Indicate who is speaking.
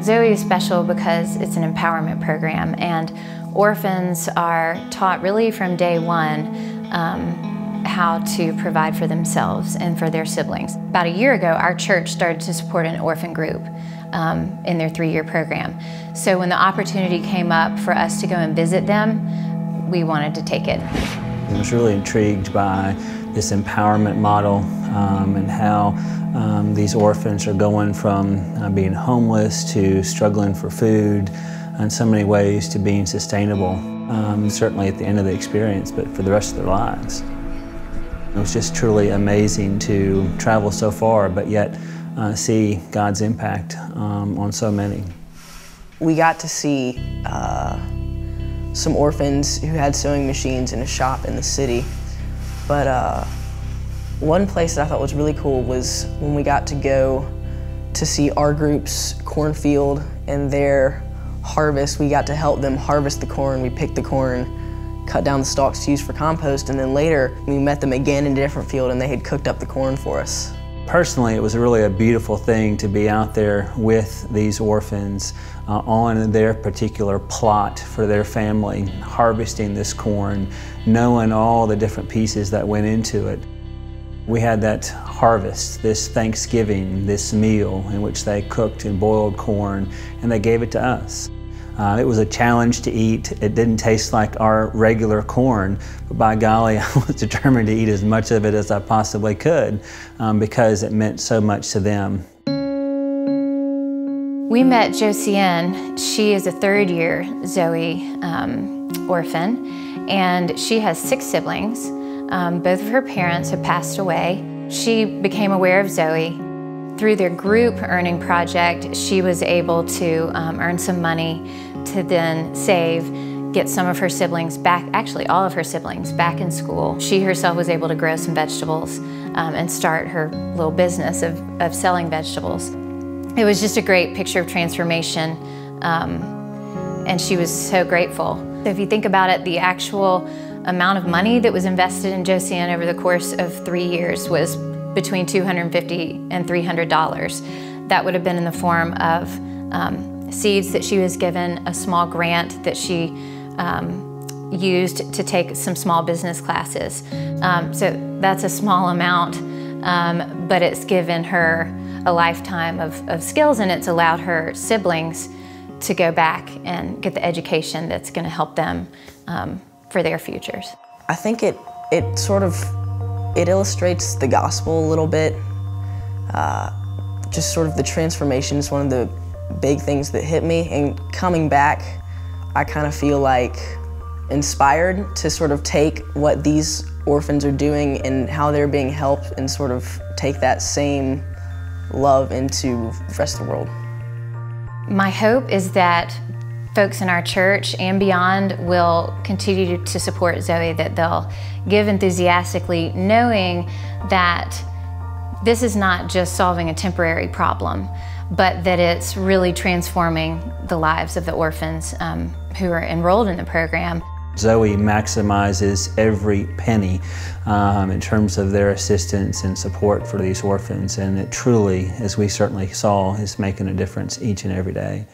Speaker 1: ZOE is special because it's an empowerment program, and orphans are taught really from day one how to provide for themselves and for their siblings. About a year ago, our church started to support an orphan group in their 3-year program. So when the opportunity came up for us to go and visit them, we wanted to take it.
Speaker 2: I was really intrigued by this empowerment model and how these orphans are going from being homeless to struggling for food, in so many ways to being sustainable, certainly at the end of the experience, but for the rest of their lives. It was just truly amazing to travel so far, but yet see God's impact on so many.
Speaker 3: We got to see some orphans who had sewing machines in a shop in the city, but one place that I thought was really cool was when we got to go to see our group's cornfield and their harvest. We got to help them harvest the corn. We picked the corn, cut down the stalks to use for compost, and then later we met them again in a different field and they had cooked up the corn for us.
Speaker 2: Personally, it was really a beautiful thing to be out there with these orphans on their particular plot for their family, harvesting this corn, knowing all the different pieces that went into it. We had that harvest, this Thanksgiving, this meal in which they cooked and boiled corn, and they gave it to us. It was a challenge to eat. It didn't taste like our regular corn, but by golly, I was determined to eat as much of it as I possibly could because it meant so much to them.
Speaker 1: We met Josiane. She is a 3rd-year ZOE orphan, and she has 6 siblings. Both of her parents have passed away. She became aware of ZOE. Through their group earning project, she was able to earn some money to then save, get some of her siblings back, actually all of her siblings, back in school. She herself was able to grow some vegetables and start her little business of selling vegetables. It was just a great picture of transformation, and she was so grateful. So if you think about it, the actual amount of money that was invested in Josiane over the course of 3 years was between $250 and $300. That would have been in the form of seeds that she was given, a small grant that she used to take some small business classes. So that's a small amount, but it's given her a lifetime of skills, and it's allowed her siblings to go back and get the education that's going to help them for their futures.
Speaker 3: I think it illustrates the gospel a little bit. Just sort of the transformation is one of the big things that hit me, and coming back, I kind of feel like inspired to sort of take what these orphans are doing and how they're being helped and sort of take that same love into the rest of the world.
Speaker 1: My hope is that folks in our church and beyond will continue to support ZOE, that they'll give enthusiastically, knowing that this is not just solving a temporary problem, but that it's really transforming the lives of the orphans who are enrolled in the program.
Speaker 2: ZOE maximizes every penny in terms of their assistance and support for these orphans, and it truly, as we certainly saw, is making a difference each and every day.